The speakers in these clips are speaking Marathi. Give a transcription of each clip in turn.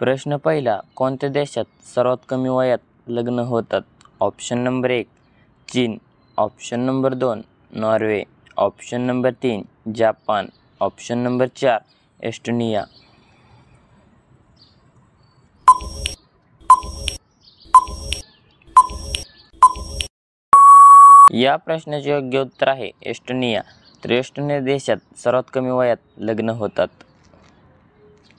प्रश्न पहिला, कोणत्या देशात सर्वात कमी वयात लग्न होतात? ऑप्शन नंबर 1 चीन, option number 2 Norway, option number 3 Japan, option number 4 Estonia. या प्रश्नाचे योग्य उत्तर आहे एस्टोनिया. तर एस्टोनिया देशात सर्वात कमी वयात लग्न होतात.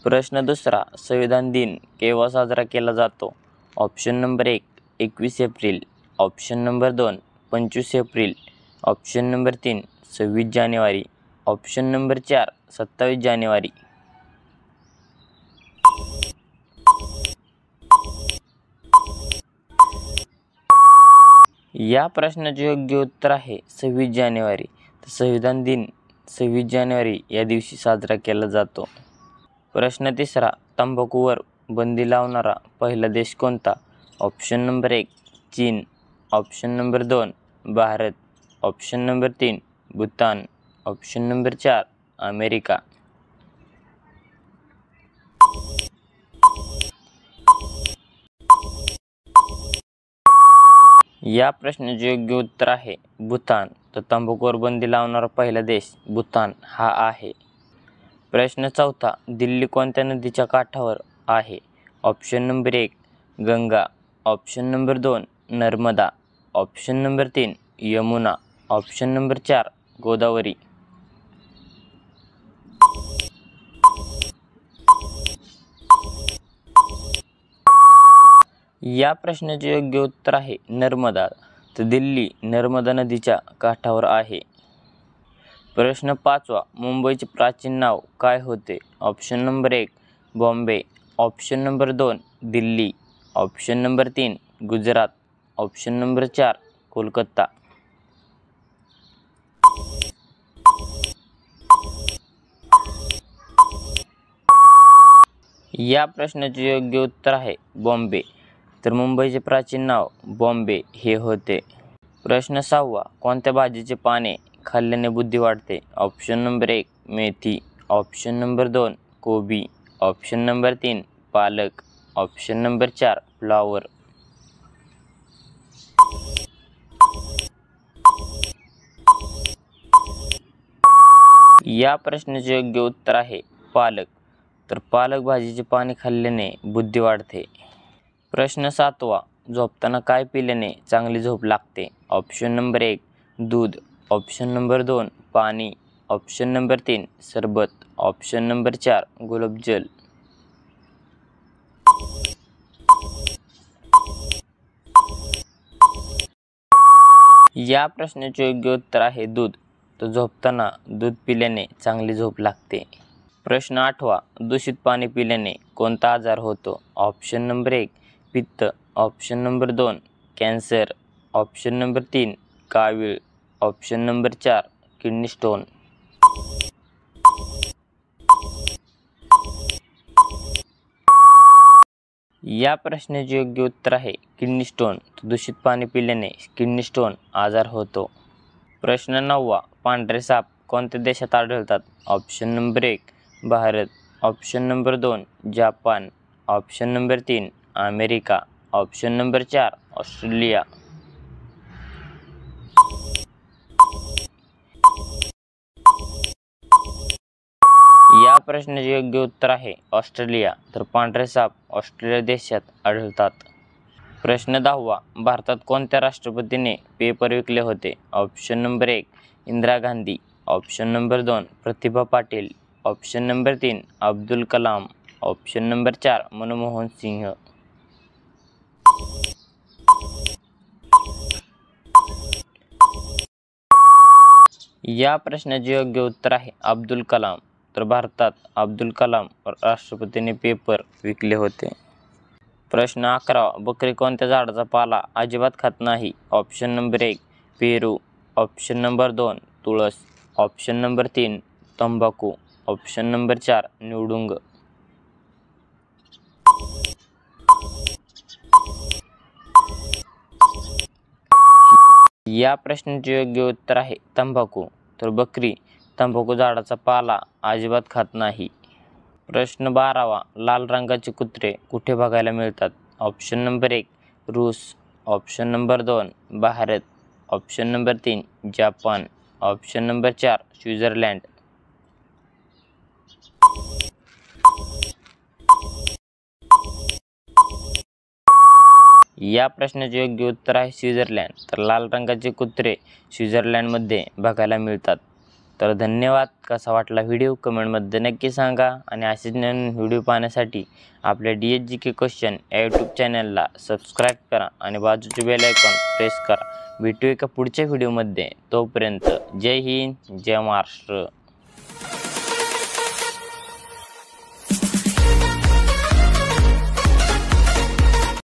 प्रश्न दुसरा, संविधान दिन केव्हा साजरा केला जातो? Option number 1 21 April, option number 2 25 April, option number 3 26 जानेवारी, ऑप्शन नंबर 4 27 जानेवारी. या प्रश्नाचे योग्य उत्तर आहे 26 जानेवारी. तर संविधान दिन 26 जानेवारी या दिवशी साजरा केला जातो. प्रश्न तिसरा, तंबाखूवर बंदी लावणारा पहिला देश कोणता? ऑप्शन नंबर 1 चीन, option number 2 Bharat, option number 3 Bhutan, option number 4 America. या प्रश्नाचे योग्य उत्तर आहे भूतान. तर तंबाखूवर बंदी लावणारा पहिला देश भूतान हा आहे. प्रश्न चौथा, दिल्ली कोणत्या नदीच्या काठावर आहे? Option number 1 Ganga, option number 2 Narmada, option number 3 Yamuna, option number 4 Godavari. या प्रश्नाचे योग्य उत्तर आहे नर्मदा. तर दिल्ली नर्मदा नदीच्या काठावर आहे. प्रश्न पाचवा, मुंबईचे प्राचीन नाव काय होते? Option number 1 Bombay, option number 2 Delhi, option number 3 Gujarat, option number 4 Kolkata. या प्रश्नाचे योग्य उत्तर आहे बॉम्बे. तर मुंबईचे प्राचीन नाव बॉम्बे हे होते. प्रश्न सहावा, कोणत्या भाजीचे पाने खाल्ल्याने बुद्धी वाढते? ऑप्शन नंबर 1 मेथी, ऑप्शन नंबर 2 कोबी, ऑप्शन नंबर 3 पालक, ऑप्शन नंबर 4 फ्लॉवर. या प्रश्नाचे योग्य उत्तर आहे पालक. तर पालक भाजीची पाने खाल्ल्याने बुद्धी वाढते. प्रश्न सातवा, झोपताना काय पिल्याने चांगली झोप लागते? ऑप्शन नंबर 1 दूध, ऑप्शन नंबर 2 पाणी, ऑप्शन नंबर 3 सरबत, ऑप्शन नंबर 4 गुलाबजल. या प्रश्नाचे योग्य उत्तर आहे दूध. तर झोपताना दूध पिल्याने चांगली झोप लागते. प्रश्न आठवा, दूषित पाणी पिल्याने कोणता आजार होतो? ऑप्शन नंबर 1 पित्त, option number 2 cancer, option number 3 कावीळ, ऑप्शन नंबर 4 किडनी स्टोन. या प्रश्नाचे योग्य उत्तर आहे किडनी स्टोन. दूषित पाणी पिल्याने किडनी स्टोन आजार होतो. प्रश्न नववा, पांढरे साप कोणत्या देशात आढळतात? Option number 1 Bharat, option number 2 Japan, option number 3 America, option number 4 Australia. या प्रश्नाचे योग्य उत्तर आहे ऑस्ट्रेलिया. तर पांढरे साप ऑस्ट्रेलिया देशात आढळतात. प्रश्न 10वा, भारतात कोणत्या राष्ट्रपतीने पेपर विकले होते? Option number 1 Indira Gandhi, option number 2 Pratibha Patil, option number 3 Abdul Kalam, option number 4 Manmohan Singh. या प्रश्नाचे योग्य उत्तर आहे अब्दुल कलाम. तर भारतात अब्दुल कलाम राष्ट्रपतीने पेपर विकले होते. प्रश्न 11वा, बकरी कोणत्या झाडाचा पाला अजिबात खात नाही? ऑप्शन नंबर 1 पेरू, ऑप्शन नंबर 2 तुळस, ऑप्शन नंबर 3 तंबाखू, ऑप्शन नंबर 4 निवडुंग. या प्रश्नाचे योग्य उत्तर आहे तंबाखू. तर बकरी तंबाखू झाडाचा पाला अजिबात खात नाही. प्रश्न 12वा, लाल रंगाचे कुत्रे कुठे बघायला मिळतात? ऑप्शन नंबर 1 रूस, option number 2 Bharat, option number 3 Japan, option number 4 Switzerland. या प्रश्नाचे योग्य उत्तर आहे स्वित्झर्लंड. तर लाल रंगाचे कुत्रे स्वित्झर्लंडमध्ये बघायला मिळतात. तर धन्यवाद. कसा वाटला व्हिडिओ कमेंटमध्ये नक्की सांगा आणि असेच नवीन व्हिडिओ पाहण्यासाठी आपल्या DSGK क्वेश्चन या यूट्यूब चॅनलला सबस्क्राईब करा आणि बाजूचे बेल आयकॉन प्रेस करा. भेटू एका पुढच्या व्हिडिओमध्ये. तोपर्यंत जय हिंद, जय महाराष्ट्र.